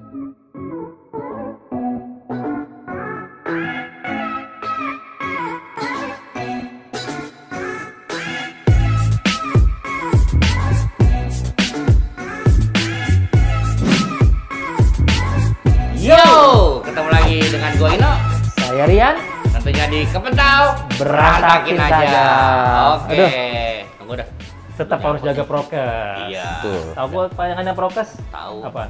Yo, ketemu lagi dengan gua Ino. Saya Rian. Tentunya di Kepentau. Berantakin saja. Oke. Tunggu dah. Tetap harus jaga prokes. Iya. Tahu gua payangannya prokes? Tahu. Apa?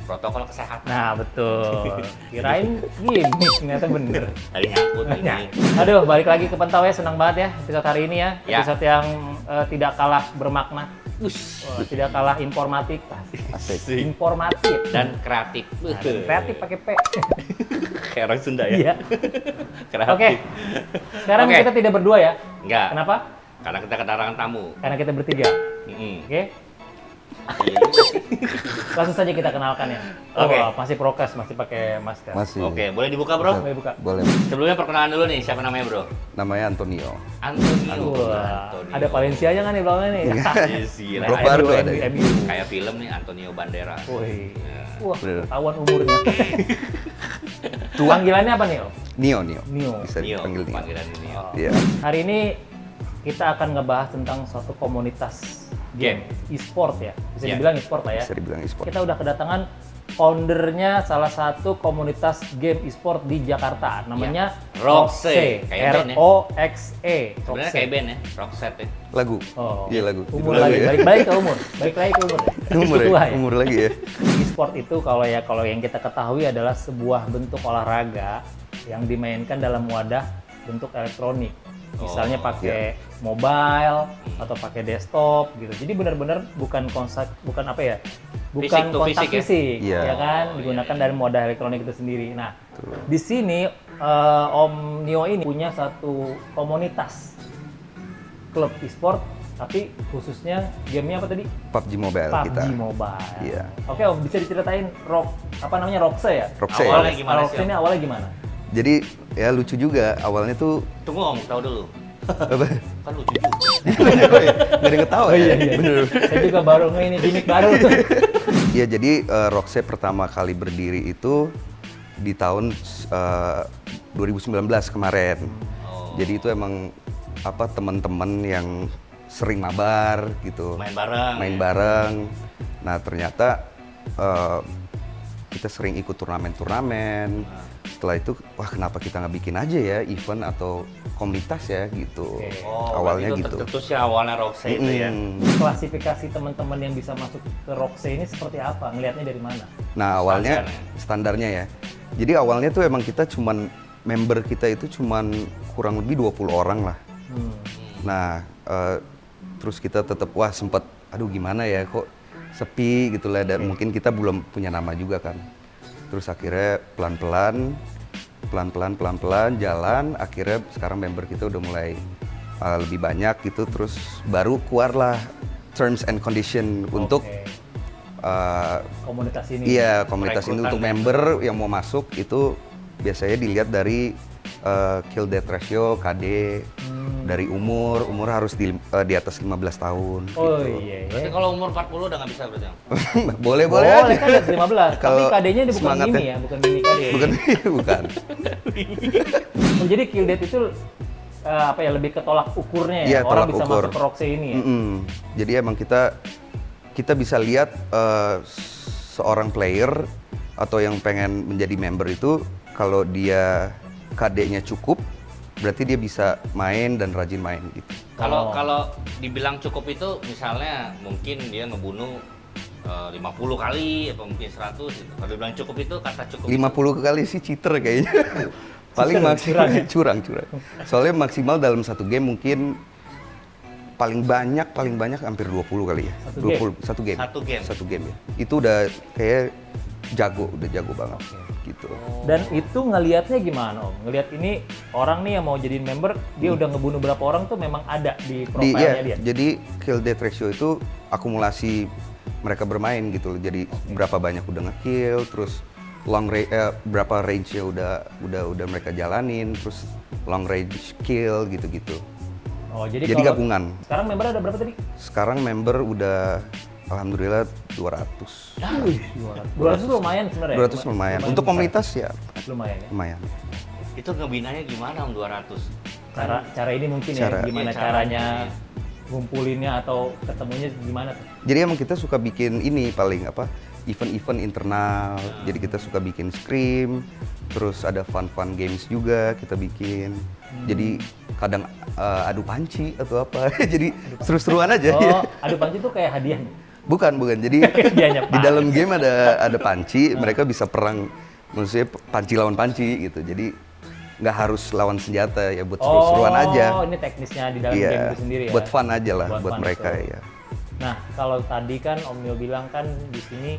Protokol kesehatan. Nah, betul. Kirain gimmick, ternyata bener. Tadi nyangkut ini. Aduh, balik lagi ke Pentau ya. Senang banget ya episode hari ini ya. Ya. Episode yang tidak kalah bermakna. Ush. Tidak kalah informatif. Asik. Informatif. Dan kreatif. Kreatif pakai P. Kayak orang Sunda ya. Iya. Kreatif. Oke. Sekarang Oke. kita tidak berdua ya. Enggak. Kenapa? Karena kita kedatangan tamu. Karena kita bertiga. Oke. Iya juga sih. Langsung saja kita kenalkan ya. Oke. Oh, masih prokes, masih pakai masker. Masih. Oke, boleh dibuka, Bro? Boleh buka. Boleh. Sebelumnya perkenalan dulu nih, siapa namanya, Bro? Namanya Antonio. Antonio. Wah, Antonio. ada Valencia-nya kan nih belakangnya nih. Yes, gila. Bro baru ada. MU. Kayak film nih, Antonio Banderas. Wih. Ya. Wah, Bener. ketahuan umurnya. Panggilannya apa nih? Nio. Nio. Bisa Nio, dipanggil Nio. panggilan ini. Oh. Iya. Hari ini kita akan ngebahas tentang suatu komunitas game e-sport ya. Bisa Ya. dibilang e-sport lah ya. Bisa dibilang e-sport. Kita udah kedatangan foundernya salah satu komunitas game e-sport di Jakarta. Namanya Roxe. Kayak band ya. R-O-X-E. Sebenarnya kayak band ya, Roxette ya. Lagu. Oh. Iya lagu. Umur Itu lagu lagi, ya. balik ke umur. Balik lagi ke umur. Umur Tua ya. Umur lagi ya. E-sport itu kalau yang kita ketahui adalah sebuah bentuk olahraga yang dimainkan dalam wadah bentuk elektronik. Misalnya Oh, pakai mobile atau pakai desktop gitu. Jadi benar-benar bukan apa ya? Bukan Fisik to kontak fisik ya? fisik, Iya. ya kan? Oh, Digunakan iya. dalam wadah elektronik itu sendiri. Nah, di sini Om Nio ini punya satu komunitas klub e-sport, tapi khususnya gamenya apa tadi? PUBG Mobile PUBG kita. Mobile. Iya. Oke, Om, bisa diceritain Roxe ya? Roxe. Awalnya gimana Roxe sih, Om? ini awalnya gimana? Jadi ya lucu juga awalnya tuh Tunggu Om, tahu dulu. apa? Kan lucu juga. Nggak ada yang ketawa ya. Bener. Saya juga baru ini gimmick baru. Iya jadi Roxe pertama kali berdiri itu di tahun 2019 kemarin. Oh. Jadi itu emang apa teman-teman yang sering mabar gitu. Main bareng. Main bareng. Nah ternyata kita sering ikut turnamen-turnamen. Setelah itu, wah kenapa kita nggak bikin aja ya event atau komunitas ya gitu. Oke. Oh, Awalnya berarti itu gitu. tercetus ya awalnya Roxe itu ya. Klasifikasi teman-teman yang bisa masuk ke Roxe ini seperti apa? Ngelihatnya dari mana? Nah awalnya Standarnya. standarnya ya. Jadi awalnya tuh emang kita cuman member kita itu cuman kurang lebih 20 orang lah. Hmm. Nah terus kita tetap wah sempet aduh gimana ya kok sepi gitu lah dan mungkin kita belum punya nama juga kan. Terus akhirnya pelan-pelan jalan, akhirnya sekarang member kita udah mulai lebih banyak gitu, terus baru keluarlah terms and condition untuk Oke. komunitas ini. Komunitas ini. Iya, komunitas ini Perekrutan untuk ya. member yang mau masuk itu biasanya dilihat dari kill death ratio, KD, dari umur harus di atas 15 tahun. Oh gitu. iya. Berarti iya. kalau umur 40 udah nggak bisa berarti Om? boleh Boleh aja. kan ada 15. Tapi Kalau KD-nya dia bukan semangatnya. mini ya, bukan mini KD. Bukan, bukan. Oh, jadi kill death itu apa ya lebih ke tolak ukurnya ya. Iya, Orang tolak bisa ukur. masuk ke Roxe ini ya. Jadi emang kita bisa lihat seorang player atau yang pengen menjadi member itu kalau dia KD-nya cukup, berarti dia bisa main dan rajin main gitu. Oh. Kalau dibilang cukup itu misalnya mungkin dia ngebunuh 50 kali atau mungkin 100 gitu. Kalau dibilang cukup itu kata cukup 50 kali sih cheater kayaknya. Paling maksimal curang. Soalnya maksimal dalam satu game mungkin paling banyak hampir 20 kali ya. Satu game? Satu game ya. Itu udah kayak udah jago banget gitu. Dan itu ngelihatnya gimana Om? Ngelihat ini orang nih yang mau jadi member, dia udah ngebunuh berapa orang tuh memang ada di profilnya dia? Jadi kill death ratio itu akumulasi mereka bermain gitu. Jadi berapa banyak udah nge-kill, terus berapa range-nya udah mereka jalanin, terus long range kill gitu-gitu. Oh, jadi Jadi kalau- gabungan. Sekarang member ada berapa tadi? Sekarang member udah Alhamdulillah 200. 200 lumayan sebenarnya. 200 lumayan. Untuk komunitas ya lumayan ya. lumayan. Itu ngebinanya gimana Om 200? Cara ini mungkin ya gimana Iya, caranya ngumpulinnya atau ketemunya gimana tuh? Jadi emang kita suka bikin ini paling apa event-event internal. Jadi kita suka bikin scrim, terus ada fun-fun games juga kita bikin. Jadi kadang adu panci atau apa. Jadi seru-seruan aja. Oh, adu panci tuh kayak hadiahnya. Bukan. Jadi Hadiahnya di dalam game ada panci, mereka bisa perang, maksudnya panci lawan panci gitu. Jadi nggak harus lawan senjata ya, buat seru-seruan aja. Oh, ini teknisnya di dalam game itu sendiri ya. Buat fun aja lah, buat fun mereka itu. ya. Nah, kalau tadi kan Om Nio bilang kan di sini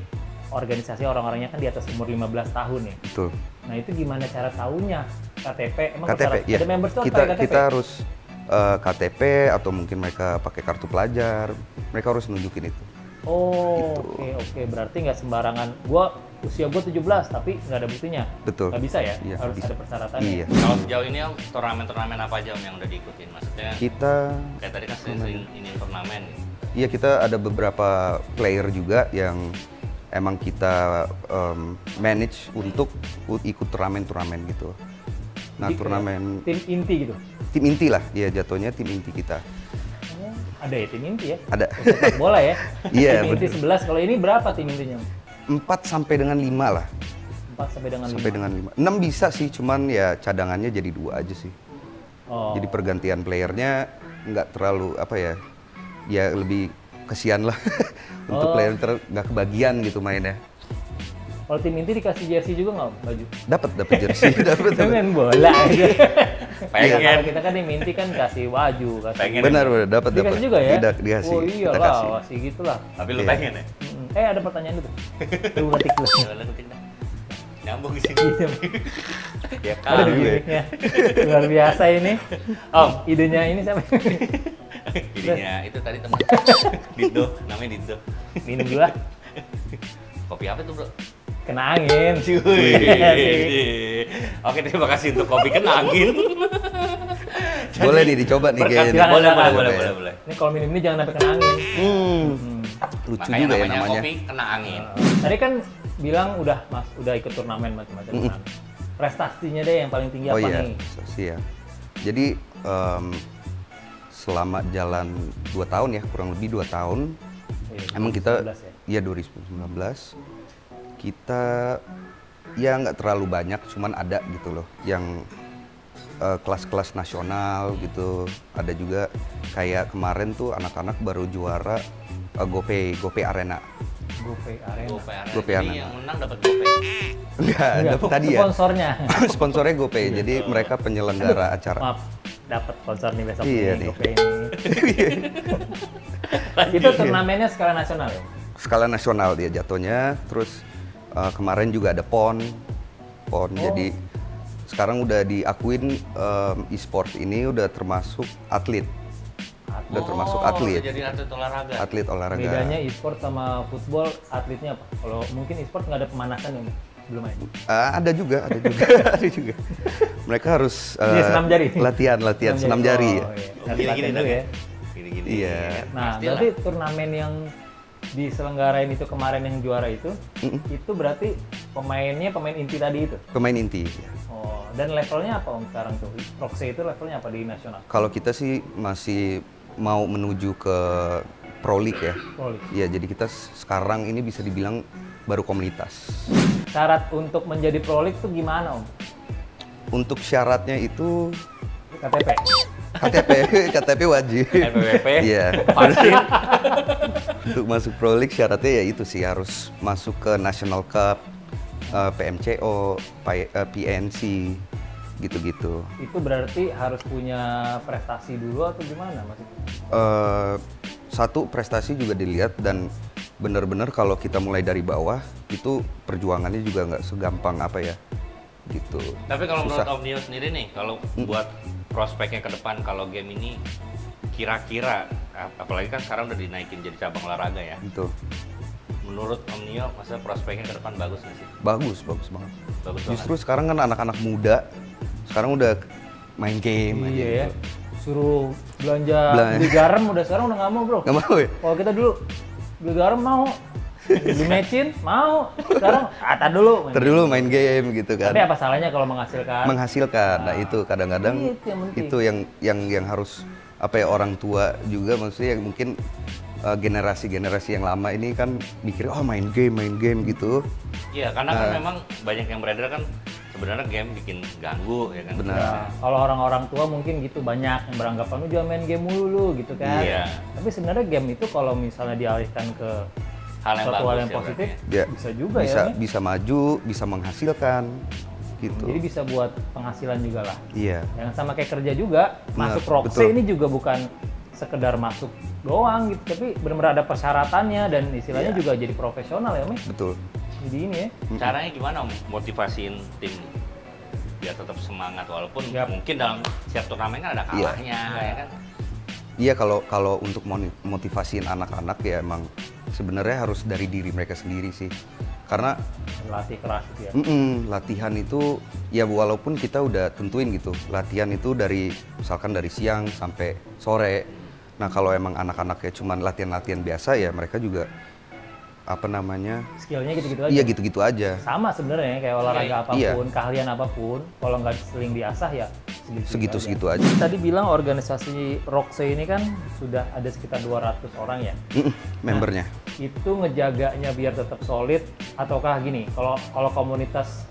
organisasi orang-orangnya kan di atas umur 15 tahun ya. Betul. Nah, itu gimana cara tahunya KTP? Emang KTP, iya. ada members tuh Kita pakai KTP? kita harus KTP atau mungkin mereka pakai kartu pelajar. Mereka harus nunjukin itu. Oh, Gitu. oke. Berarti nggak sembarangan. Usia gue 17 tapi nggak ada buktinya. Betul. Nggak bisa ya? Iya, Harus bisa. ada persyaratannya. Iya. Kalau sejauh ini Om, turnamen-turnamen apa aja Om yang udah diikutin? Maksudnya Kita kayak tadi kan sering ini turnamen gitu. Iya, kita ada beberapa player juga yang emang kita manage untuk ikut turnamen-turnamen gitu. Nah, Jadi kayak turnamen tim inti gitu. tim inti lah, ya jatuhnya tim inti kita. Oh, ada ya tim inti ya? Ada. Sepak bola ya? Iya, Tim inti 11. Kalau ini berapa tim intinya? 4 sampai dengan 5 lah. 4 sampai dengan 5. Sampai dengan 5. 6 bisa sih, cuman ya cadangannya jadi 2 aja sih. Oh. Jadi pergantian playernya nggak terlalu apa ya, ya lebih kesian lah untuk player nggak kebagian gitu mainnya. Kalau tim inti dikasih jersey juga nggak Om, baju? Dapat jersey, dapat. Itu main bola aja. Pengen. Kalau kita kan tim inti kan kasih baju, kasih. Pengen. Benar dapat. Dikasih juga ya? Dikasih. Oh iya kita lah, kasih. kasih gitulah. Tapi lu Iya. pengen ya? Ada pertanyaan dulu. Tuh ngetik dulu. Ya, lu ketik dah. Nyambung di sini. Gitu. Ya Ada kan. gimmicknya. Luar biasa ini. Om, Idenya ini siapa? idenya itu tadi teman. Dido, namanya Dido. Minum dulu lah. Kopi apa tuh, Bro? Kena angin. Wih. Oke, terima kasih untuk kopi kena angin. Boleh nih dicoba nih Berkat kayaknya. bilang Boleh, anak-anak. boleh. Ini kalau minum ini jangan sampai kena angin. Lucu Makanya juga ya namanya namanya. kopi kena angin. Tadi kan bilang udah ikut turnamen macam-macam. Nah, prestasinya deh yang paling tinggi Oh apa iya, nih? sih ya. Jadi selama jalan 2 tahun ya, kurang lebih 2 tahun. Iya, Emang kita 2019 ya 2019 kita ya nggak terlalu banyak, cuman ada gitu loh yang kelas-kelas nasional gitu. Ada juga kayak kemarin tuh anak-anak baru juara GoPay Arena. GoPay Arena. GoPay Jadi Arena. yang menang dapat GoPay. Enggak, dapet tadi ya. Sponsornya. Sponsornya GoPay, jadi mereka penyelenggara acara. Maaf, dapat sponsor nih besok Iya nih, nih. GoPay ini. Itu turnamennya skala nasional ya? Skala nasional dia jatuhnya, terus kemarin juga ada PON. Jadi sekarang udah diakuin e-sport ini udah termasuk atlet. Udah termasuk atlet. Udah jadi atlet olahraga. Atlet olahraga. Bedanya e-sport sama football, atletnya apa? Kalau mungkin e-sport nggak ada pemanasan ya? Belum ada? Ada juga. Ada juga. Mereka harus Iya, senam jari. latihan senam jari. Oh, iya. Harus Gini-gini latihan dulu dah. ya. Gini-gini. Iya. Nah, Pastilah. berarti turnamen yang diselenggarain itu kemarin yang juara itu berarti pemain inti tadi itu? Pemain inti. Ya. Oh, dan levelnya apa Om sekarang tuh? Roxe itu levelnya apa di nasional? Kalau kita sih masih mau menuju ke Pro League ya. Pro League. Iya, jadi kita sekarang ini bisa dibilang baru komunitas. Syarat untuk menjadi Pro League tuh gimana Om? Untuk syaratnya itu KTP? KTP wajib. LPWP. Iya. Vaksin. Untuk masuk Pro League syaratnya ya itu sih harus masuk ke National Cup, PMCO, PNC, gitu-gitu. Itu berarti harus punya prestasi dulu atau gimana maksudnya? Satu, prestasi juga dilihat dan benar-benar kalau kita mulai dari bawah itu perjuangannya juga nggak segampang apa ya gitu. Tapi kalau menurut Susah. Om Nio sendiri nih, kalau buat prospeknya ke depan kalau game ini kira-kira apalagi kan sekarang udah dinaikin jadi cabang olahraga ya. Gitu. Menurut Om Nio masa prospeknya ke depan bagus nggak sih? Bagus banget. Bagus Justru sekarang kan anak-anak muda sekarang udah main game aja Iya ya. gitu. Suruh belanja beli garam udah sekarang udah nggak mau bro. Nggak mau ya? Kalau kita dulu Garam mau, beli mecin mau, sekarang tar dulu. Ntar dulu main game gitu kan. Tapi apa salahnya kalau menghasilkan? Menghasilkan. Nah, itu kadang-kadang Itu yang yang harus apa ya, orang tua juga maksudnya yang mungkin generasi-generasi yang lama ini kan mikir oh main game gitu. Iya, karena kan memang banyak yang beredar kan sebenarnya game bikin ganggu ya kan. Benar. Ya, kalau orang-orang tua mungkin gitu banyak yang beranggapan lu jangan main game mulu lu gitu kan. Iya. Tapi sebenarnya game itu kalau misalnya dialihkan ke Hal yang suatu bagus hal yang ya positif berarti Ya, bisa juga bisa ya. Mi? bisa maju, bisa menghasilkan gitu. Jadi bisa buat penghasilan juga lah. Iya. Jangan sama kayak kerja juga. Benar, Masuk Roxe betul. ini juga bukan sekedar masuk doang gitu, tapi benar-benar ada persyaratannya dan istilahnya Iya. juga jadi profesional ya, Mi. Betul. Jadi ini ya. Caranya gimana motivasiin tim biar tetap semangat walaupun Yap. mungkin dalam setiap turnamen kan ada Iya. kalahnya ya kan. Iya, kalau untuk motivasiin anak-anak ya emang sebenarnya harus dari diri mereka sendiri sih. Karena Latih keras gitu ya. latihan itu ya walaupun kita udah tentuin gitu, latihan itu dari misalkan dari siang sampai sore. Nah, kalau emang anak-anaknya cuman latihan-latihan biasa ya mereka juga apa namanya? Skillnya gitu-gitu aja. Iya, gitu-gitu aja. Sama sebenarnya kayak olahraga Iya. apapun, keahlian apapun, kalau nggak seling diasah ya Segitu-segitu aja. Tadi bilang organisasi Roxe ini kan sudah ada sekitar 200 orang ya. Membernya. Itu ngejaganya biar tetap solid ataukah gini, kalau komunitas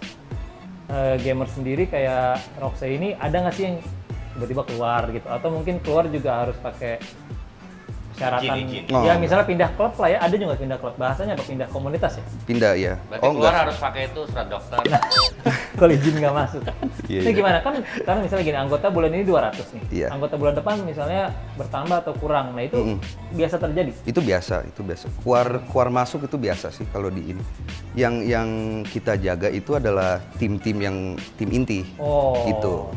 gamer sendiri kayak Roxe ini ada nggak sih yang tiba-tiba keluar gitu, atau mungkin keluar juga harus pakai persyaratan Izin. Oh. ya misalnya pindah klub lah ya, ada juga pindah klub, bahasanya apa pindah komunitas ya. Pindah ya. Berarti keluar harus pakai itu surat dokter. Kalau izin nggak masuk. Iya, Ini iya. gimana kan, karena misalnya gini, anggota bulan ini 200 nih, Iya. anggota bulan depan misalnya bertambah atau kurang, nah itu biasa terjadi. Itu biasa. Keluar masuk itu biasa sih kalau di ini. Yang kita jaga itu adalah tim-tim yang tim inti. Oh. Gitu.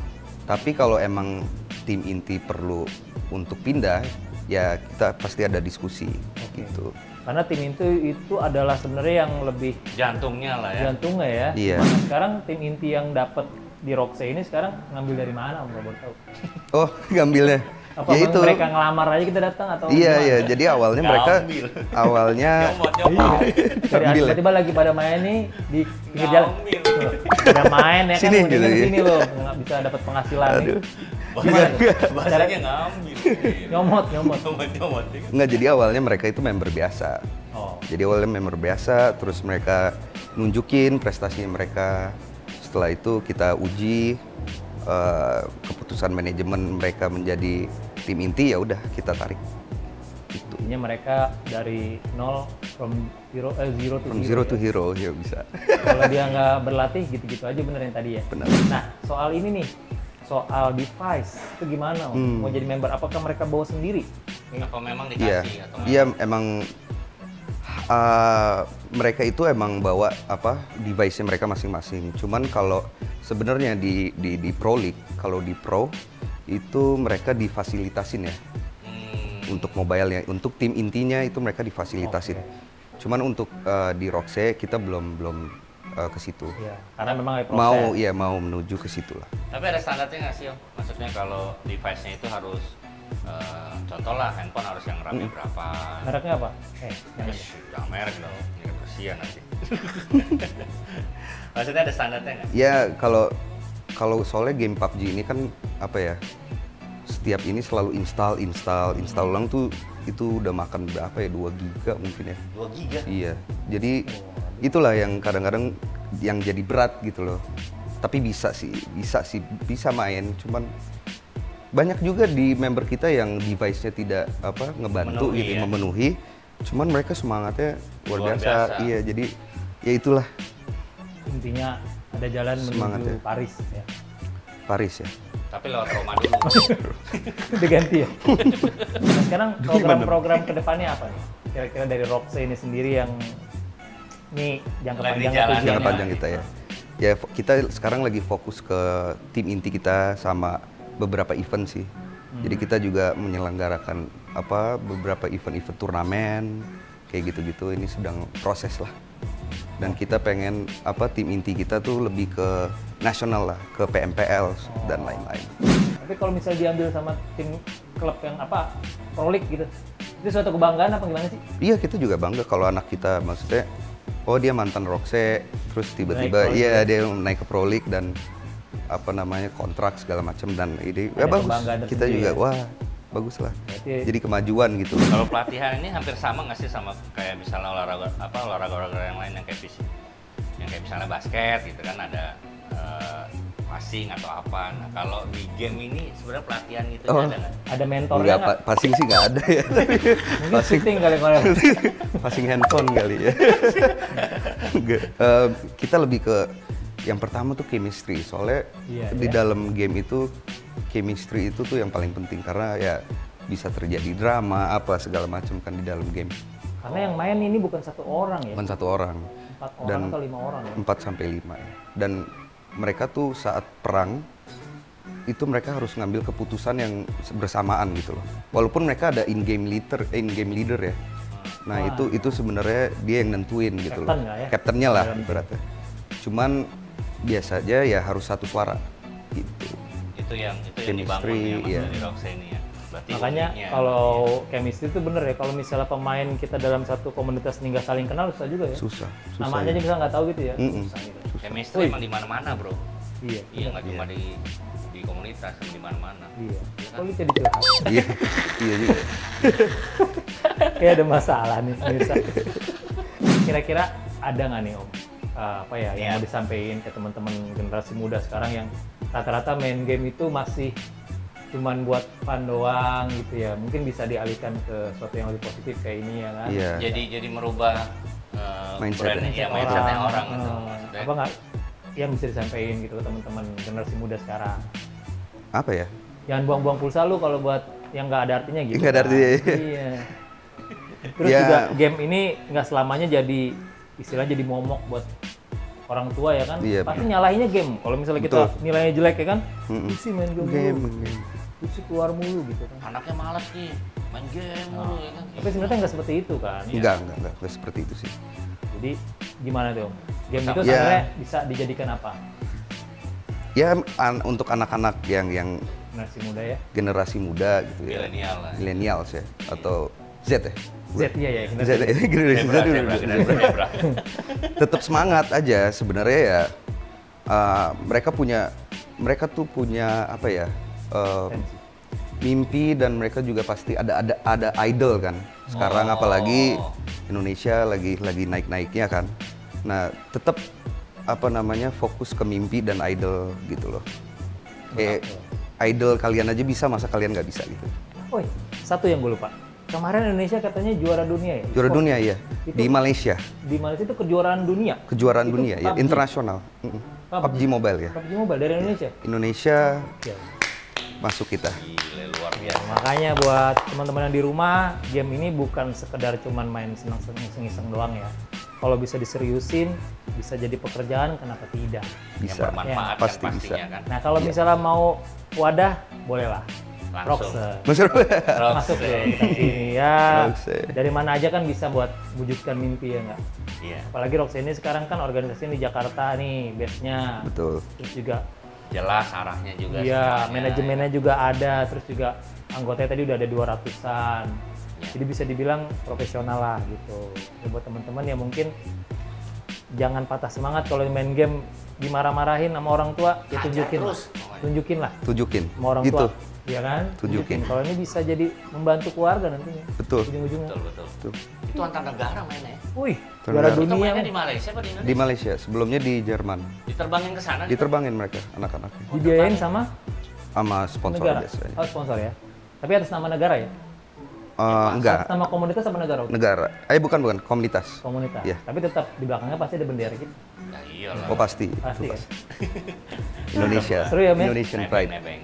Tapi kalau emang tim inti perlu untuk pindah, ya kita pasti ada diskusi gitu. Karena tim itu adalah sebenarnya yang lebih Jantungnya lah ya. jantungnya ya. Iya. Mana sekarang tim inti yang dapat di Roxe ini sekarang ngambil dari mana, Om? Boleh tahu? Oh, ngambilnya. Apa Ya itu. mereka ngelamar aja kita datang atau Iya, gimana? iya. Jadi awalnya mereka Ngambil. awalnya Nyomot. Dari Ngambil ya? tiba-tiba lagi pada main nih di pinggir jalan. Ngambil. Tuh, pada main ya kan, Sini, mendingan gitu ya. sini loh, nggak bisa dapat penghasilan nih. Aduh. Gimana? Bahasanya ngambil. Nyomot. Nyomot. Nggak, jadi awalnya mereka itu member biasa. Oh. Jadi awalnya member biasa, terus mereka nunjukin prestasinya mereka. Setelah itu kita uji keputusan manajemen mereka menjadi tim inti, ya udah kita tarik. Gitu. Intinya mereka dari nol, zero From zero to hero, ya bisa. Kalau dia nggak berlatih gitu-gitu aja, bener yang tadi ya. Benar. Nah, soal ini nih, soal device itu gimana, Om? Mau jadi member, apakah mereka bawa sendiri? Apa memang Iya, dikasih atau iya emang mereka itu emang bawa apa device-nya mereka masing-masing. Cuman kalau sebenarnya di Pro League, kalau di Pro itu mereka difasilitasin ya untuk mobile-nya, untuk tim intinya itu mereka difasilitasin. Cuman untuk di Roxe kita belum ke situ. Ya, karena memang ada proses. Mau menuju ke situ lah. Tapi ada standarnya nggak sih, Om? Maksudnya kalau device-nya itu harus contoh lah handphone harus yang RAM-nya berapa? Mereknya apa? Jangan. Jangan merek dong, ini kasihan nanti. Maksudnya ada standarnya nggak? Ya kalau soalnya game PUBG ini kan apa ya? Setiap ini selalu install ulang tuh itu udah makan berapa ya? 2 giga mungkin ya. 2 giga? Iya. Jadi itulah yang kadang-kadang yang jadi berat gitu loh. Tapi bisa main, cuman banyak juga di member kita yang device-nya tidak ngebantu Memenuhi, gitu, ya? memenuhi. Cuman mereka semangatnya luar Luar biasa. biasa. Iya, jadi ya itulah Intinya ada jalan Semangat menuju ya. Paris ya. Paris ya. Tapi lewat Roma dulu. Udah ganti ya. Nah, sekarang program-program kedepannya apa nih? Kira-kira dari Roxe ini sendiri yang nih jangka Lagi panjang jalan. Jangka panjang kita ya. Ya kita sekarang lagi fokus ke tim inti kita sama beberapa event sih. Jadi kita juga menyelenggarakan beberapa event-event turnamen kayak gitu-gitu. Ini sedang proses lah. Dan kita pengen tim inti kita tuh lebih ke nasional lah, ke PMPL dan lain-lain. Tapi kalau misalnya diambil sama tim klub yang Pro League gitu, Itu suatu kebanggaan apa gimana sih? Iya, kita juga bangga kalau anak kita, maksudnya, oh dia mantan Roxe, terus tiba-tiba Naik Pro iya dia naik ke Pro League dan apa namanya kontrak segala macam dan ini ya Ada bagus. kebanggaan Kita tersendiri juga ya? wah bagus lah. Berarti- Jadi kemajuan gitu. Kalau pelatihan ini hampir sama nggak sih sama kayak misalnya olahraga yang lain yang kayak fisik, yang kayak misalnya basket gitu kan ada passing atau apa. Nah kalau di game ini sebenarnya pelatihan itu Oh. ada nggak? Ada mentornya Enggak, nggak? passing sih nggak ada ya. Mungkin shooting kali kalau. Passing handphone kali ya. Enggak. Kita lebih ke yang pertama tuh chemistry. Soalnya Iya, di iya. dalam game itu chemistry itu tuh yang paling penting karena ya bisa terjadi drama apa segala macam kan di dalam game. Karena yang main ini bukan satu orang ya, Bukan satu orang. 4 orang Dan atau 5 orang ya. 4 sampai 5 ya. Dan mereka tuh saat perang itu mereka harus ngambil keputusan yang bersamaan gitu loh. Walaupun mereka ada in-game leader ya. Nah, Wah. itu sebenarnya dia yang nentuin gitu loh. Captain nggak ya? Captainnya lah Dalam- ibaratnya. Cuman biasa aja ya harus satu suara gitu. Itu yang Chemistry, dibangun ya Mas iya. dari Roxe ini ya. Berarti Makanya uniknya, kalau chemistry itu bener ya, kalau misalnya pemain kita dalam satu komunitas nih nggak saling kenal susah juga ya. Susah Namanya ya. aja bisa nggak tahu gitu ya. Mm-mm. Susah gitu. chemistry Wih. emang di mana-mana bro. Iya. Iya nggak cuma di komunitas, di mana-mana. Iya. Kok lu jadi curhat? Iya. Iya juga. Kayak ada masalah nih pemirsa. Kira-kira ada nggak nih Om? Apa ya yang Iya. mau disampaikan ke teman-teman generasi muda sekarang yang rata-rata main game itu masih cuman buat fun doang gitu ya. Mungkin bisa dialihkan ke sesuatu yang lebih positif kayak ini ya kan. Iya. Jadi merubah Mindset brandnya, ya. ya, mindsetnya orang gitu. Eh, Maksudnya, apa nggak yang bisa disampaikan gitu ke teman-teman generasi muda sekarang? Apa ya? Jangan buang-buang pulsa lu kalau buat yang nggak ada artinya gitu. Nggak ada kan. artinya, Iya. Terus Ya. juga game ini nggak selamanya jadi istilahnya jadi momok buat orang tua ya kan. Iya, Pasti nyalahinnya game. Kalau misalnya kita Betul. nilainya jelek ya kan, Mm-mm. lu sih main game, Game, mulu. game. Lu sih keluar mulu gitu kan. anaknya malas nih main game mulu ya kan. Tapi sebenarnya nggak seperti itu kan. Enggak seperti itu sih. Jadi gimana tuh? Game itu Ya. sebenarnya bisa dijadikan apa? Ya untuk anak-anak yang Generasi muda ya. generasi muda gitu ya. Milenial lah. Millennials ya atau Z ya. Z iya ya. Z ya. Generasi Z dulu. Zebra. Tetap semangat aja sebenarnya ya. Mereka tuh punya apa ya? Tensi. Mimpi dan mereka juga pasti ada idol kan. Sekarang Oh. apalagi Indonesia lagi naik-naiknya kan. Nah, tetap apa namanya fokus ke mimpi dan idol gitu loh. Idol kalian aja bisa, masa kalian nggak bisa gitu. Oh, satu yang gue lupa. Kemarin Indonesia katanya juara dunia ya? Juara E-sport. dunia ya Itu- di Malaysia, Di Malaysia itu kejuaraan dunia. kejuaraan Itu dunia ya, PUBG. internasional. PUBG Mobile ya. PUBG Mobile dari Indonesia. Indonesia Ya. masuk kita. Gile luar biasa. Makanya buat teman-teman yang di rumah, game ini bukan sekedar cuman main senang-senang iseng-iseng doang ya. Kalau bisa diseriusin, bisa jadi pekerjaan, kenapa tidak? Yang Bisa. bermanfaat Pasti kan bisa. pastinya kan. Nah kalau misalnya mau wadah, bolehlah. Langsung. Roxe. Masuk. Masuk Roxe. loh kita sini ya. Roxe. Dari mana aja kan bisa buat wujudkan mimpi ya nggak? Iya. Apalagi Roxe ini sekarang kan organisasi di Jakarta nih base-nya. Betul. Terus juga Jelas arahnya juga. iya, sebenarnya. manajemennya juga ada, terus juga anggotanya tadi udah ada 200-an. Iya. Jadi bisa dibilang profesional lah gitu. Ya, buat teman-teman yang mungkin jangan patah semangat kalau main game dimarah-marahin sama orang tua, ya Hajar tunjukin terus. lah. Tunjukin lah Tunjukin. sama orang Gitu. tua. Iya kan? Tunjukin. Kalau ini bisa jadi membantu keluarga nantinya. Betul. Ujung-ujungnya. Betul. Betul. Itu antar negara mainnya. ya? Wih, Tenang. juara Itu dunia. mainnya di Malaysia apa di Indonesia? Di Malaysia, sebelumnya di Jerman. Diterbangin ke sana. Diterbangin mereka anak-anaknya Dibiayain sama sama sponsor negara. biasanya. Oh, sponsor ya. Tapi atas nama negara ya? Enggak, Atas nama komunitas apa negara? negara. Bukan komunitas. Komunitas. Iya. Tapi tetap di belakangnya pasti ada bendera gitu. Ya iyalah. Oh pasti. Pasti Itu kan? Indonesia. Seru ya, Men? Indonesian Pride. Nebeng.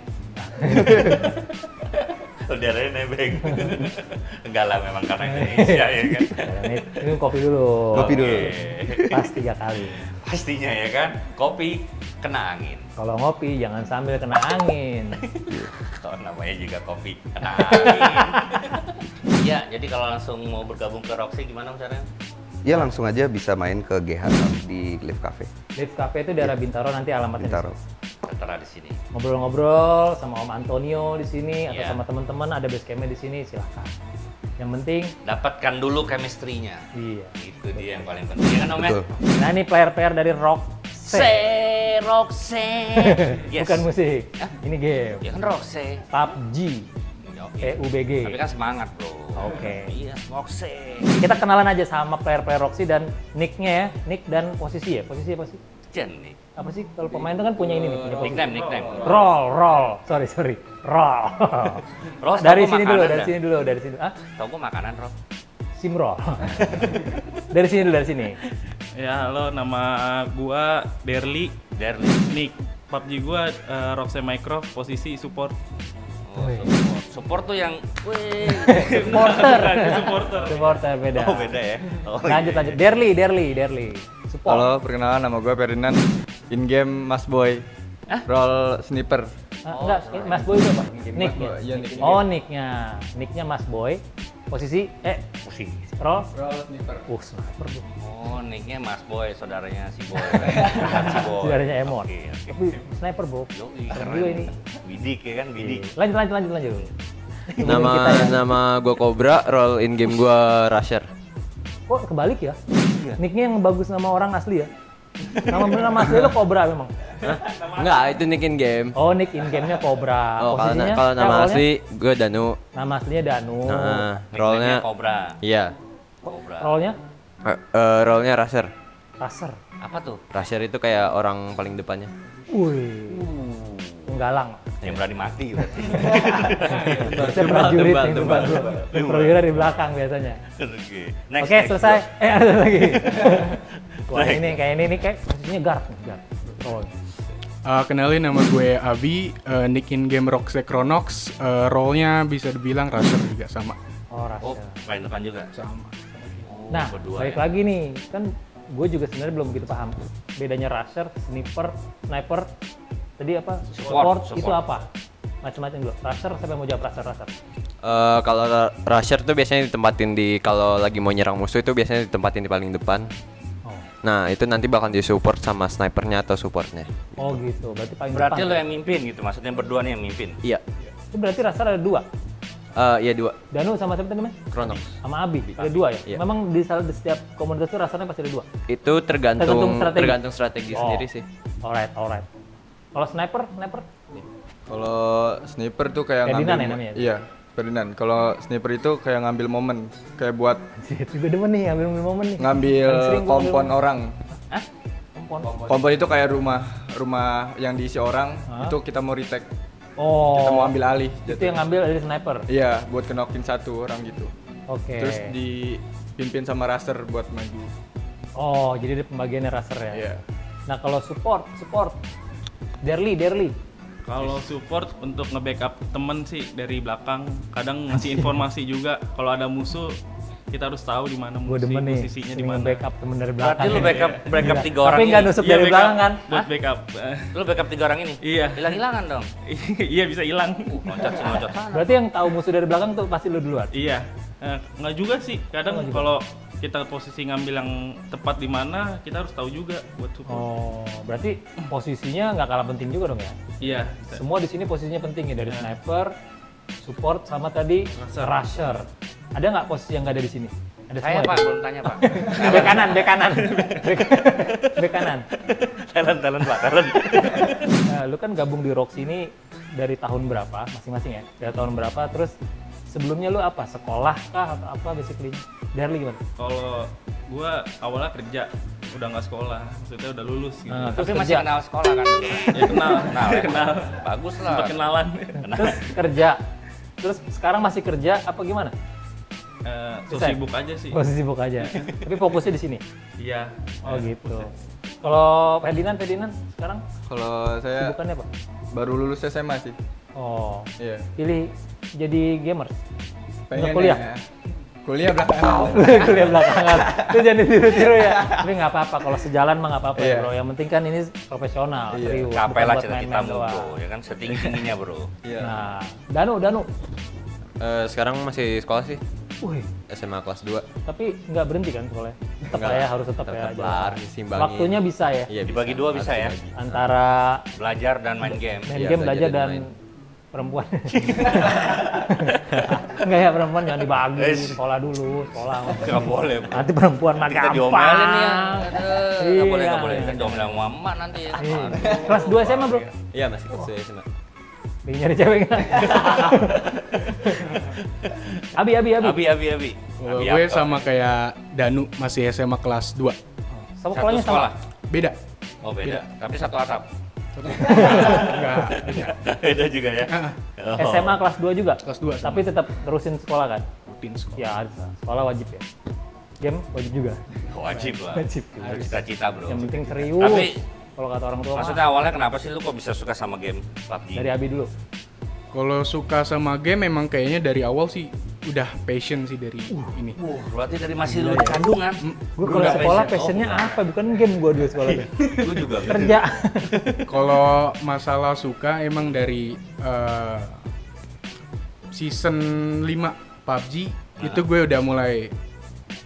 Saudaranya nebeng. Enggak lah memang karena Indonesia ya kan. Ini kopi dulu. Kopi dulu. Oke. Pasti 3 kali. Pastinya ya kan. Kopi kena angin. Kalau ngopi jangan sambil kena angin. Kalau namanya juga kopi kena angin. Ya, jadi kalau langsung mau bergabung ke Roxe gimana caranya? Iya. Ya langsung aja bisa main ke GH di Live Cafe Live Cafe itu daerah Bintaro, nanti alamatnya di Bintaro. sini. Tertera di sini. Ngobrol-ngobrol sama Om Antonio di sini atau Iya. sama teman-teman ada base campnya di sini, silahkan. Yang penting, Dapatkan dulu chemistry-nya. iya. Itu dia yang paling penting. Ya kan Om ya? Betul. Nah ini player-player dari Roxe. Roxe. Yes. Bukan musik, ini game. Ya kan Roxe. PUBG, PUBG. Tapi kan semangat bro. Oke. Iya, Roxe. Kita kenalan aja sama player-player Roxy dan nick-nya ya, nick dan posisi ya. Posisi apa sih? Jen nih. Apa sih kalau pemain itu kan punya ini nih, punya posisi. Nickname. Roll. Sorry. Roll. Roll, dari tau sini gua dulu, makanan dari sini. Ah, Tau gue makanan Roll. Simroll. dari sini dulu, dari sini. Ya, halo, nama gua Derli. Nick PUBG gua Roxe Micro, posisi support. Oh, Wih. support tuh yang Supporter beda. Oh beda ya. Oh, Lanjut. Derli. Support. Halo, perkenalan nama gue Ferdinand. In game Mas Boy. Role sniper. Enggak, Mas Boy itu apa? Nick. Boy, iya, nick. Oh, nicknya. Nicknya Mas Boy. Posisi. Roll. Role sniper. Sniper bro. Oh, nicknya Mas Boy, saudaranya si Boy. Bukan si Boy. Saudaranya Emon. Oke. Tapi sniper bro. Yoi, Keren keren. juga ini. Bidik ya kan, bidik. Lanjut. Nama Kita ya. nama gue Cobra, role in game gue Rusher. Kok kebalik ya? Nicknya yang bagus nama orang asli ya? Nama asli lo Cobra memang? Enggak, itu nick in game. Oh, nick in game-nya Cobra. Oh, Posisinya? kalau nama role-nya? asli gue Danu. Nama aslinya Danu. Nah, Nickname-nya role-nya Cobra. iya. Cobra. Role-nya? Role-nya Rusher. Raser. Apa tuh? Rusher itu kayak orang paling depannya. Wih. Penggalang. Yang berani mati berarti. Harusnya prajurit yang depan bro. Perwira di belakang biasanya. Oke. Oke, selesai. Ada lagi. Wah, ini kayak posisinya guard. Oh. Kenalin, nama gue Abi, nick in game Roxe Chronox, role-nya bisa dibilang Rusher juga sama. Oh, Oh, Raser. paling depan juga. Sama. Oh, Nah, berdua balik ya. lagi nih, kan gue juga sebenarnya belum begitu paham bedanya Rusher, sniper, tadi apa? Support. Itu apa? Macam-macam dulu. Rusher, siapa yang mau jawab Rusher? Kalau Rusher tuh biasanya ditempatin kalau lagi mau nyerang musuh itu biasanya ditempatin di paling depan. Oh. Nah, itu nanti bakal disupport sama snipernya atau supportnya. Oh gitu, berarti paling Berarti depan. lo yang mimpin gitu, maksudnya berdua nih yang mimpin. Iya. Itu berarti Rusher ada dua. Iya 2. Danu sama siapa tadi namanya? Chronox. Sama Abi. Ada dua ya? Iya. Memang di setiap komunitas itu rasanya pasti ada dua. Itu Tergantung tergantung strategi. strategi sendiri sih. Alright. Kalau sniper? Kalau sniper tuh kayak Ferdinand ngambil ya namanya? Iya, Ferdinand. Kalau sniper itu kayak ngambil momen, kayak buat Juga demen nih, ambil momen nih. ngambil Paling sering gua kompon ambil- orang. Hah? Kompon? Kompon itu kayak rumah yang diisi orang, Hah? itu kita mau retake, Oh. kita mau ambil alih. Itu yang ngambil dari sniper. Iya, buat kenokin satu orang gitu. Oke. Terus dipimpin sama Raster buat maju. Oh, jadi ada pembagiannya Raser ya. Iya. Nah, kalau support. Derli. Kalau support untuk nge-backup temen sih dari belakang, kadang ngasih informasi juga kalau ada musuh kita harus tahu di mana Gue musuh, demen nih, posisinya di sering mana. backup temen dari belakang. Berarti lu ya. backup Gila. tiga orang Tapi nggak ini. nusuk Iya, dari backup, belakang kan? Buat backup. Lu backup 3 orang ini? Iya. Hilang-hilangan dong. Iya bisa hilang. Loncat sana. Berarti yang tahu musuh dari belakang tuh pasti lu duluan. Iya. Nggak juga sih. Kadang Nggak juga. kalau kita posisi ngambil yang tepat di mana, kita harus tahu juga buat support. Oh, berarti posisinya nggak kalah penting juga dong ya? Iya. Semua di sini posisinya penting ya, dari sniper, support, sama tadi Rusher. rusher. Ada nggak posisi yang nggak ada di sini? Ada Saya semua Pak, ya? belum tanya Pak. Bek kanan. Bek kanan. Talent Pak, talent. Nah, lu kan gabung di Roxy ini dari tahun berapa masing-masing ya? Dari tahun berapa? Terus sebelumnya lu apa? Sekolah kah atau apa basically? Derli gimana? Kalau gua awalnya kerja, udah nggak sekolah, maksudnya udah lulus gitu. Nah, Tapi terus masih kerja. kenal sekolah kan dulu. Ya kenal, Kenal ya? kenal. Bagus lah. Sempat kenalan. Terus kerja. Terus sekarang masih kerja apa gimana? So Bisa? sibuk aja sih. Posisi sibuk aja. Tapi fokusnya di sini. Iya. Oh gitu. Kalau Ferdinand sekarang Kalau saya sibukannya apa? baru lulus SMA sih. Oh, Iya. pilih jadi gamer. Pengen kuliah? ya. Kuliah belakangan. Kuliah belakangan. Itu jangan ditiru-tiru ya. Tapi nggak apa-apa. Kalau sejalan mah nggak apa-apa ya Iya. bro. Yang penting kan ini profesional, Iya. serius. Capek bukan lah buat cita main-main citamu doang. bro, ya kan setinggi-tingginya bro. Iya. Nah, Danu. Sekarang masih sekolah sih, Wih, SMA kelas 2. tapi nggak berhenti kan sekolahnya? Tetap Enggak lah ya, lah. harus tetap ya. Tetap jalan. lah, disimbangin. Waktunya bisa ya? Iya, Dibagi dua bisa ya? dibagi. Antara Belajar dan main game. main Iya, game, belajar belajar dan dan main. perempuan. Enggak ya, perempuan jangan dibagi, sekolah dulu, sekolah. Nggak boleh, bro. Nanti perempuan mah Kita gampang. diomelin nih ya. Iya. Nggak boleh. Kita diomelin sama mama nanti ya. Iya. Kelas 2 SMA, Bro. Iya, masih kecil ya SMA. Lagi nyari cewek nggak? Abi. Abi. Gue sama kayak Danu, masih SMA kelas 2. Sama Satu sekolahnya sama. sekolah. Beda. Oh beda. Tapi satu atap. Enggak. Beda juga ya. Oh. SMA kelas 2 juga? Kelas 2 sama. Tapi tetap terusin sekolah kan? Rutin sekolah. Ya, harus. Sekolah wajib ya. Game wajib juga. Wajib lah. Wajib. Itu cita-cita bro. Yang penting serius. Tapi kalau kata orang tua maksudnya awalnya kenapa sih lu kok bisa suka sama game PUBG? dari Abi dulu. Kalau suka sama game memang kayaknya dari awal sih udah passion sih dari ini. Berarti dari masih lu di kandungan. Gue kalau udah sekolah passion. passionnya apa? Bukan game gue dulu sekolah. Lu juga Kerja. Kalau masalah suka emang dari season 5 PUBG itu gue udah mulai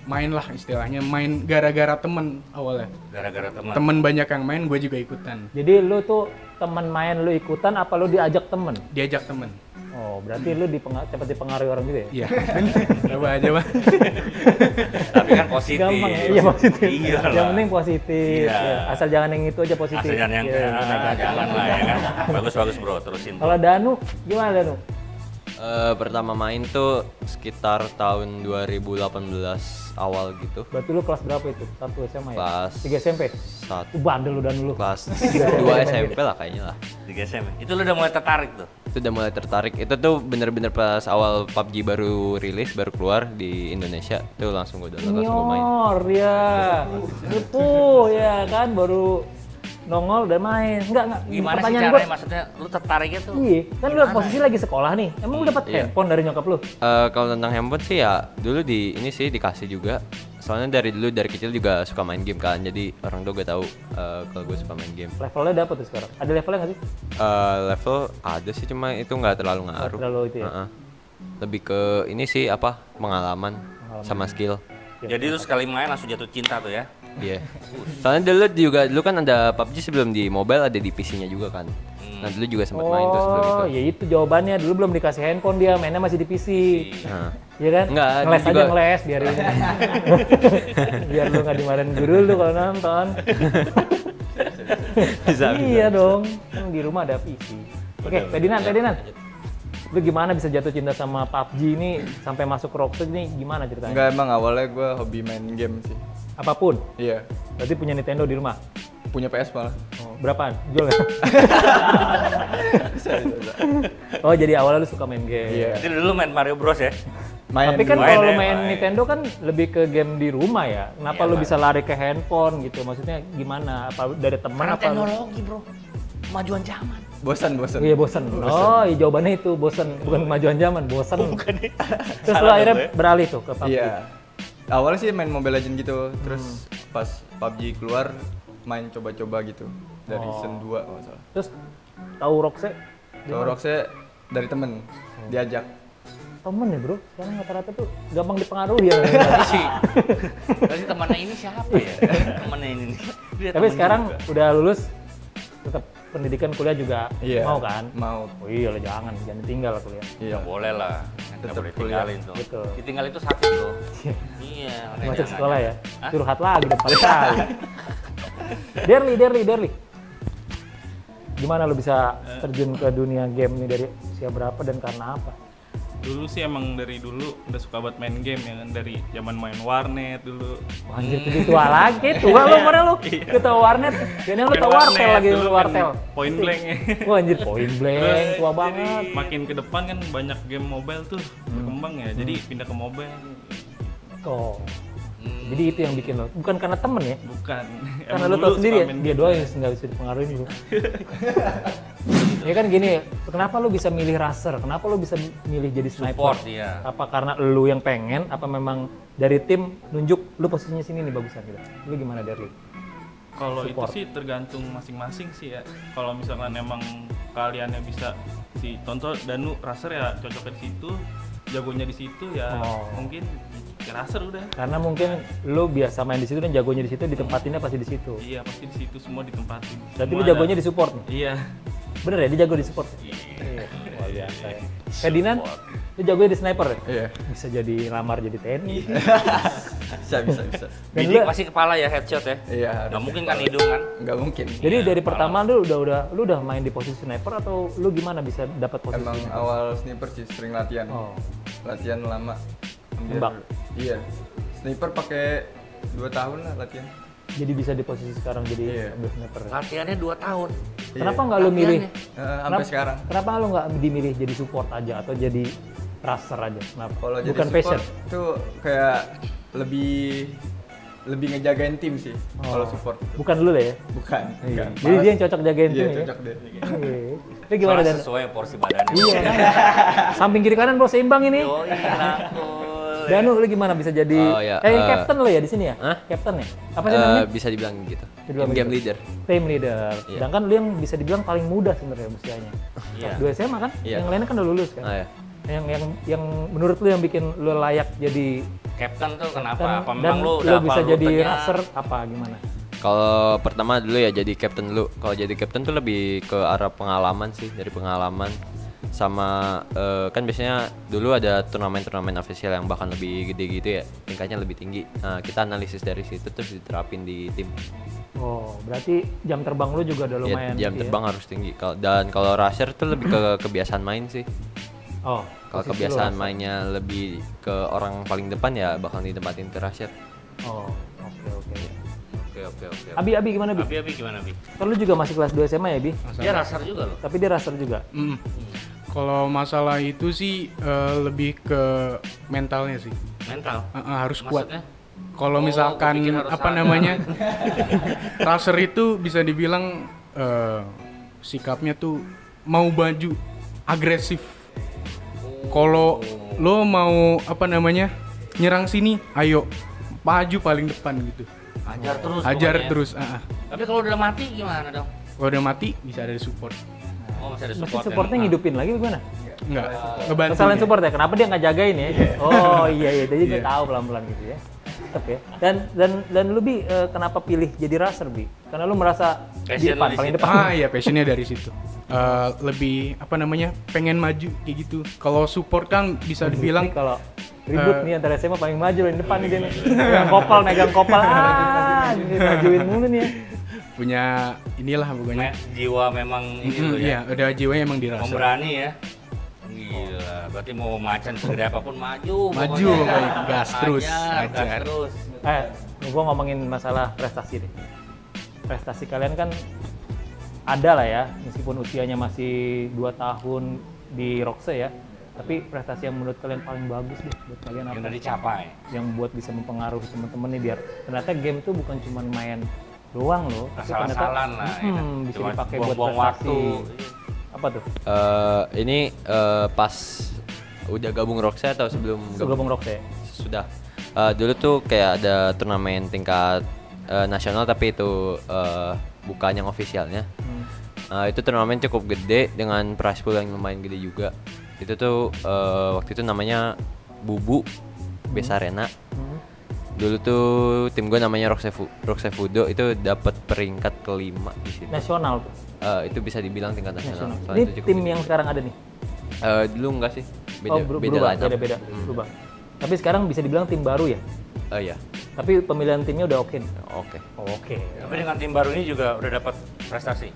main lah istilahnya, main gara-gara temen awalnya. Gara-gara teman. Temen banyak yang main, gue juga ikutan. Jadi lu tuh teman main lu ikutan apa lu diajak temen? Diajak temen. Oh, berarti lu cepat dipengaruhi orang juga ya? Iya. Coba aja, Bang. Tapi kan positif. Gampang ya? Iya positif. Iya lah. Yang penting positif. Iya. Ya, asal jangan yang itu aja positif. Asal yang Iya, jangan lah ya kan. Bagus bro, terusin. Kalau Danu, gimana Danu? Pertama main tuh sekitar tahun 2018 awal gitu. Berarti lu kelas berapa itu? 1 SMA ya? Kelas 3 SMP? Satu Bandel lu dan lu. kelas 2 SMP lah kayaknya lah. Di GSM. Itu lu udah mulai tertarik tuh. Itu udah mulai tertarik. Itu tuh bener-bener pas awal PUBG baru rilis, baru keluar di Indonesia. Tuh langsung gue download, langsung gue main. Nyor ya. Itu ya kan baru nongol dan main. Enggak. Gimana sih Pertanyaan caranya? gua, Maksudnya lu tertariknya tuh? iya, kan lu posisi lagi sekolah nih. Emang lu dapat Iya. handphone dari nyokap lu? Kalau tentang handphone sih ya dulu ini sih dikasih juga. Soalnya dari kecil juga suka main game kan. Jadi orang tua gue tahu kalau gue suka main game. Levelnya dapet tuh sekarang. Ada levelnya nggak sih? Level ada sih, cuma itu nggak terlalu ngaruh. Terlalu itu ya. Heeh. Lebih ke ini sih apa pengalaman sama skill. Jadi lu sekali main langsung jatuh cinta tuh ya? Iya. Soalnya dulu kan ada PUBG sebelum di mobile, ada di PC-nya juga kan. Nah dulu juga sempat main tuh sebelum itu. Oh, ya itu jawabannya. Dulu belum dikasih handphone dia, mainnya masih di PC. Nah, Iya kan? Enggak, ngeles dia aja juga- ngeles biar ini. Biar lu nggak dimarahin guru lu kalau nonton. bisa. Iya dong, kan di rumah ada PC. Oke, Ferdinand. Lu gimana bisa jatuh cinta sama PUBG ini sampai masuk ke Rockstar ini gimana ceritanya? Enggak, emang awalnya gue hobi main game sih. Apapun. Iya, Berarti punya Nintendo di rumah. punya PS malah. Oh, berapaan? Jual nggak? Oh, jadi awalnya lu suka main game. Iya. Jadi dulu main Mario Bros ya? Main Tapi kan dulu. Main kalau lu ya, main main. Nintendo kan lebih ke game di rumah ya. Kenapa Iya, lu Bang. bisa lari ke handphone gitu? Maksudnya gimana? Apa dari teman Karena apa? teknologi bro, kemajuan zaman. bosan. Iya bosan. Oh, iya, jawabannya itu bosan, bukan kemajuan zaman, bosan. Terus lu Salah akhirnya dong gue. beralih tuh ke PUBG. Iya. Awalnya sih main Mobile Legends gitu, terus pas PUBG keluar main coba-coba gitu dari season 2 kalau nggak salah. Terus tahu Roxe? Kalau Roxe dari temen diajak. Temen ya bro, sekarang rata-rata tuh gampang dipengaruhi ya. Tadi sih, tadi temannya ini siapa ya? Temannya ini nih. Dia Tapi temen sekarang juga. udah lulus, tetap pendidikan kuliah juga Iya. mau kan? Mau. Oh iya lah, jangan ditinggal lah kuliah. Iya. Ya boleh lah, nggak Tetep boleh kuliah. tinggalin tuh. Betul. Ditinggal itu sakit tuh. Iya. makanya Masuk jangan. sekolah ya, Hah? curhat lagi depan kali. Derli. Gimana lu bisa terjun ke dunia game nih dari usia berapa dan karena apa? Dulu sih emang dari dulu udah suka buat main game ya kan, dari zaman main warnet dulu. Wah, anjir lebih tua lagi, tua lu mana lu? Lu tau warnet, kayaknya lu Main tau wartel warnet, lagi, dulu wartel. main Point Blank ya. Wah anjir, point blank, Terus tua jadi banget. makin ke depan kan banyak game mobile tuh berkembang ya, jadi pindah ke mobile. Oh, jadi itu yang bikin lo, bukan karena temen ya? Bukan. Karena Emang lu dulu tau sendiri ya, suka main dia game. doang yang nggak bisa dipengaruhi lu. Ya kan gini, kenapa lu bisa milih racer? Kenapa lu bisa milih jadi sniper? Support iya. Apa karena lu yang pengen? Apa memang dari tim nunjuk lu posisinya sini nih bagusan gitu? Lu gimana dari? Kalau itu Support. sih tergantung masing-masing sih ya. Kalau misalkan emang kaliannya bisa si contoh Danu Racer ya cocoknya di situ, jagonya di situ ya Oh. mungkin ya Racer udah. Karena mungkin lu biasa main di situ dan jagonya di situ, ditempatinnya pasti di situ. Iya pasti di situ semua ditempatin. Berarti Semua lu jagonya di support nih? Iya. Bener ya, dia jago di support? Iya. Wah, luar biasa ya. Ferdinand, lu jagonya di sniper ya? Iya. Bisa jadi lamar jadi TNI. Bisa. Dan Bidik lu- pasti kepala ya headshot ya. Iya. Nggak mungkin kan hidung kan. Nggak mungkin. Jadi dari pertama lu udah main di posisi sniper atau lu gimana bisa dapat posisi? Emang awal sniper sih sering latihan. Oh. Latihan lama. Hampir- Nembak? Iya. Sniper pakai 2 tahun lah latihan. Jadi bisa di posisi sekarang jadi Iya. ambil sniper. Latihannya 2 tahun. Kenapa nggak lu milih? Sampai sekarang. Kenapa lu nggak dimilih jadi support aja atau jadi raser aja? Kenapa? Kalau jadi Bukan support passion. tuh kayak lebih ngejagain tim sih kalau support. Bukan lu lah ya. Bukan. Iya. Jadi dia yang cocok jagain Iya, tim ya. cocok deh. Oke. Itu gimana Soalnya Dan? sesuai porsi badannya. Iya. Samping kiri kanan bro seimbang ini. Oh iya. Danu lu gimana bisa jadi Oh, ya, captain lo ya di sini ya? Hah? Captain ya? Apa sih namanya? Bisa dibilang gitu. Dibilang Game gitu. leader. Team leader. Iya. Sedangkan lu yang bisa dibilang paling muda sebenarnya usianya. Iya. Kelas 2 SMA kan? Iya. Yang lainnya kan udah lulus kan? Ah, ya. Yang menurut lu yang bikin lu layak jadi Captain tuh kenapa? captain Apa dan memang lu lu udah bisa hafal jadi rutenya? raser apa gimana? Kalau pertama dulu ya jadi captain dulu. Kalau jadi captain tuh lebih ke arah pengalaman sih, dari pengalaman sama kan biasanya dulu ada turnamen-turnamen official yang bahkan lebih gede gitu ya, tingkatnya lebih tinggi. Nah, kita analisis dari situ terus diterapin di tim. Oh, berarti jam terbang lu juga udah Ya, lumayan jam tinggi terbang harus tinggi. Dan kalau rusher tuh lebih ke kebiasaan main sih. ya? Oh, Kalau posisi lu kebiasaan raser. mainnya lebih ke orang paling depan ya bakal ditempatin ke rusher. Oh, oke. Oke. Abi gimana Bi? Abi gimana Bi? Kan lu juga masih kelas 2 SMA ya Bi? Dia raser juga loh. Tapi dia raser juga. Kalau masalah itu sih lebih ke mentalnya sih. Mental. Harus kuat. Maksudnya? Kalau Oh, misalkan gua pikir harus apa ada. namanya raser itu bisa dibilang sikapnya tuh mau maju agresif. Kalau lo mau apa namanya nyerang sini, ayo maju paling depan gitu. Ajar terus. Hajar pokoknya. terus. Tapi kalau udah mati gimana dong? Kalau udah mati bisa ada support. Oh masih ada Mesti support. supportnya ngidupin lagi gimana? Enggak, ngebantu. Kesalahan support ya, kenapa dia nggak jagain ya? Oh iya, jadi gue Iya. tahu pelan-pelan gitu ya. Tetep ya. Dan lu Bi, kenapa pilih jadi raser Bi? Karena lu merasa di Passion depan, lu di paling situ. depan. Iya, passionnya dari situ. Lebih apa namanya pengen maju kayak gitu. Kalau support kan bisa dibilang Ini kalau ribut nih antara SMA paling maju paling depan nih dia nih. Megang kopal, gitu, majuin mulu nih ya. punya inilah pokoknya. Jiwa memang ini loh ya. Iya, udah jiwanya emang dirasa. Pemberani ya. Gila, berarti mau macan segede apapun maju. Maju, pokoknya. baik. Gas terus, Gas ajar. terus. Gua ngomongin masalah prestasi deh. Prestasi kalian kan ada lah ya, meskipun usianya masih 2 tahun di Roxe ya. Tapi prestasi yang menurut kalian paling bagus deh buat kalian Yang apa? udah dicapai. Yang buat bisa mempengaruhi temen-temen nih biar ternyata game tuh bukan cuma main doang loh, tapi ternyata Asal-asalan lah. ya kan. bisa Cuma dipakai buat buang-buang prestasi. waktu. Apa tuh? Ini pas udah gabung Roxe atau sebelum Gabung Roxe. Sudah. Dulu tuh kayak ada turnamen tingkat nasional tapi itu bukan yang ofisialnya. Itu turnamen cukup gede dengan prize pool yang lumayan gede juga. Itu tuh waktu itu namanya Bubu Besarena. Dulu tuh tim gue namanya Roxe Fudo itu dapat peringkat kelima di situ. Nasional tuh. Itu bisa dibilang tingkat nasional. Nasional. Soalnya Ini itu cukup tim gede. yang sekarang ada nih. Dulu enggak sih. Beda Berubah, line up. beda-beda, berubah. Tapi sekarang bisa dibilang tim baru ya. Iya. Tapi pemilihan timnya udah oke nih. Oke. Oke. Tapi dengan tim baru ini juga udah dapat prestasi.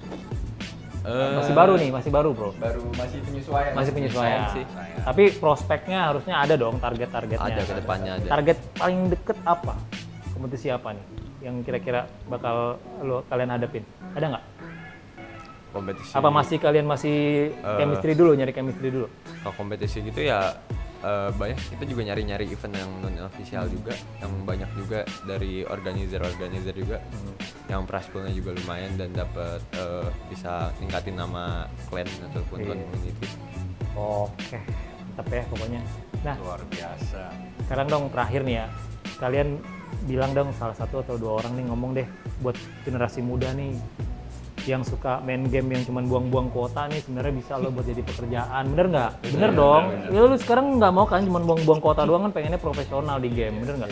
Masih baru nih, masih baru bro. Baru masih penyesuaian. Masih penyesuaian sih. Tapi prospeknya harusnya ada dong target-targetnya. Ada ke depannya ada. Target paling deket apa? Kompetisi apa nih? Yang kira-kira bakal kalian hadapin? Ada nggak? Kompetisi. Apa kalian masih chemistry dulu, nyari chemistry dulu? Kalau kompetisi gitu ya banyak, kita juga nyari-nyari event yang non official juga, yang banyak juga dari organizer juga, yang prize poolnya juga lumayan dan dapat bisa ningkatin nama clan ataupun community. Oke, mantap ya pokoknya. Nah, Luar biasa. sekarang dong terakhir nih ya, kalian bilang dong salah satu atau 2 orang nih ngomong deh buat generasi muda nih yang suka main game yang cuman buang-buang kuota nih sebenarnya bisa lo buat jadi pekerjaan, bener nggak? Bener dong. Ya lu sekarang nggak mau kan cuman buang-buang kuota doang kan, pengennya profesional di game, bener nggak?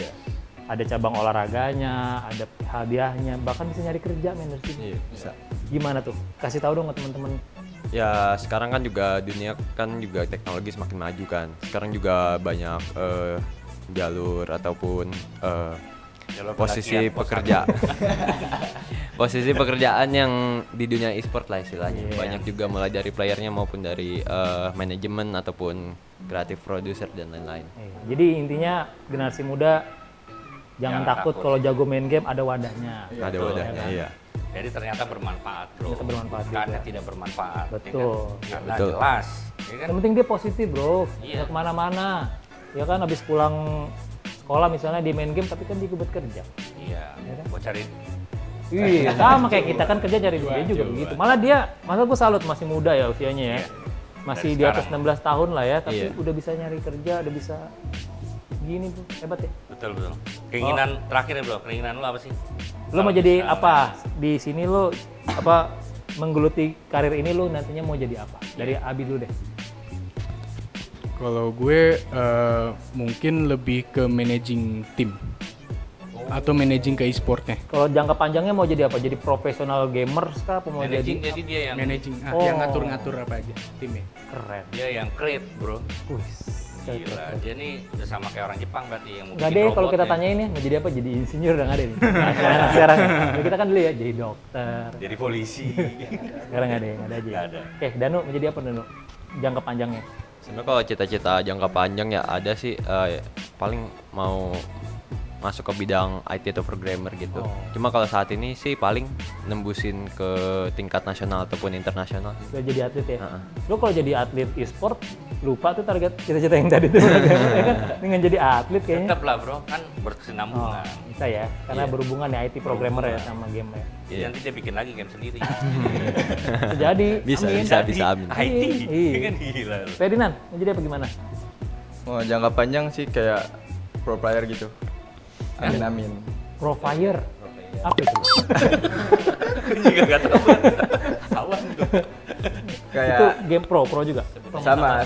Ada cabang olahraganya, ada hadiahnya, bahkan bisa nyari kerja main dari sini. Iya, bisa. Gimana tuh? Kasih tahu dong ke teman-teman Ya sekarang kan juga dunia kan juga teknologi semakin maju kan. Sekarang juga banyak jalur ataupun Jalur posisi pendakian pekerja posisi pekerjaan yang di dunia e-sport lah istilahnya. Iya. Banyak juga mulai dari playernya maupun dari manajemen ataupun kreatif produser dan lain-lain. Jadi intinya generasi muda jangan takut kalau jago main game, ada wadahnya. Ada wadahnya, iya. Jadi ternyata bermanfaat, bro. Ternyata bermanfaat Karena juga. tidak bermanfaat. ya Betul. kan? Karena Betul. jelas. Ya kan? Yang penting dia positif, bro. Iya. Bisa kemana-mana. Ya kan habis pulang sekolah misalnya di main game, tapi kan dia buat kerja. Iya. Buat cari Iya, sama kayak kita kan kerja cari duit juga begitu. Malah gue salut masih muda ya usianya ya. Iya. Masih Dari di atas sekarang. 16 tahun lah ya, tapi Iya. udah bisa nyari kerja, udah bisa gini bro, hebat ya. betul. Keinginan terakhir ya, bro. Keinginan lu apa sih? Lo mau Kalau jadi misalnya- apa? Di sini lo apa menggeluti karir ini lo nantinya mau jadi apa? Dari Abi dulu deh. Kalau gue mungkin lebih ke managing tim atau managing ke e-sportnya. Kalau jangka panjangnya mau jadi apa? Jadi profesional gamers kah? Apa mau Managing, jadi jadi dia yang Managing Oh. yang ngatur-ngatur apa aja timnya. keren? dia yang create, bro. Wih, Gila, dia nih udah sama kayak orang Jepang berarti yang Nggak deh, kalau kita tanyain ya, mau jadi apa? Jadi insinyur udah nggak ada nih. Nah, sekarang, Kalau kita kan dulu ya, jadi dokter. jadi polisi. Sekarang nggak ada aja. Nggak ada. Oke, Danu mau jadi apa Danu? Jangka panjangnya? Sebenarnya kalau cita-cita jangka panjang ya ada sih paling mau masuk ke bidang IT atau programmer gitu. Oh. Cuma kalau saat ini sih paling nembusin ke tingkat nasional ataupun internasional. Udah jadi atlet ya? Heeh. Lo kalau jadi atlet e-sport, lupa tuh target cita-cita yang tadi tuh. Ya kan? Dengan jadi atlet kayaknya. Tetap lah, bro. Kan Oh, berkesinambungan. bisa ya, karena Iya. berhubungan ya IT programmer ya sama game ya. Jadi nanti dia bikin lagi game sendiri. Bisa jadi. Bisa, amin. bisa amin. IT. Iya. Kan gila. lu. Ferdinand, mau jadi apa gimana? Mau jangka panjang sih kayak pro player gitu. Amin amin. Pro Fire. Apa itu? Juga nggak tahu. Awan tuh. Itu Kayak game pro juga. sama.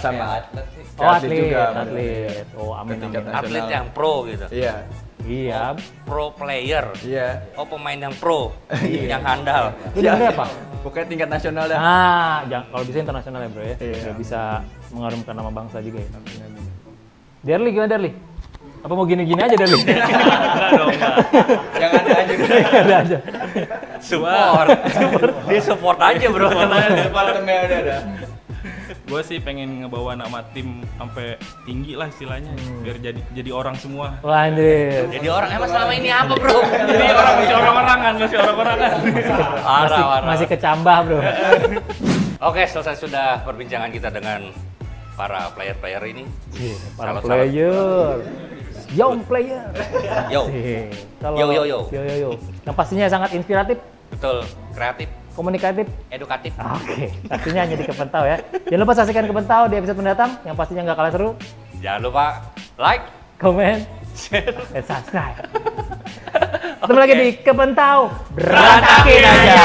Oh, atlet, juga. atlet. Oh, amin Ke amin. tingkat nasional. Atlet yang pro gitu. Iya. Iya. Pro player. Iya. Oh, pemain yang pro, yang handal. Lu nyampe apa? Pokoknya tingkat nasional dah. Kalau bisa internasional ya bro ya. Iya. Biar bisa mengharumkan nama bangsa juga ya. Derli gimana Derli? Apa mau gini-gini aja Derli? Enggak dong, enggak. Yang ada aja dulu. Ada aja. Support. Dia support aja, bro. Departemen ada. Gue sih pengen ngebawa nama tim sampai tinggi lah istilahnya, biar jadi orang semua. Wah anjir. Jadi orang emang selama ini apa, bro? Jadi masih orang-orangan. Masih kecambah bro. Oke, selesai sudah perbincangan kita dengan para player-player ini. Para Salut-salut. player. Young player. Yo, Kalau- Yo, yo, yo. Yo. Yang pastinya sangat inspiratif, betul. Kreatif, komunikatif. edukatif. Oke, pastinya hanya di Kepentau ya. Jangan lupa saksikan Kepentau di episode mendatang yang pastinya nggak kalah seru. Jangan lupa like, Komen, share. dan subscribe. Ketemu lagi di Kepentau. Berantakin aja.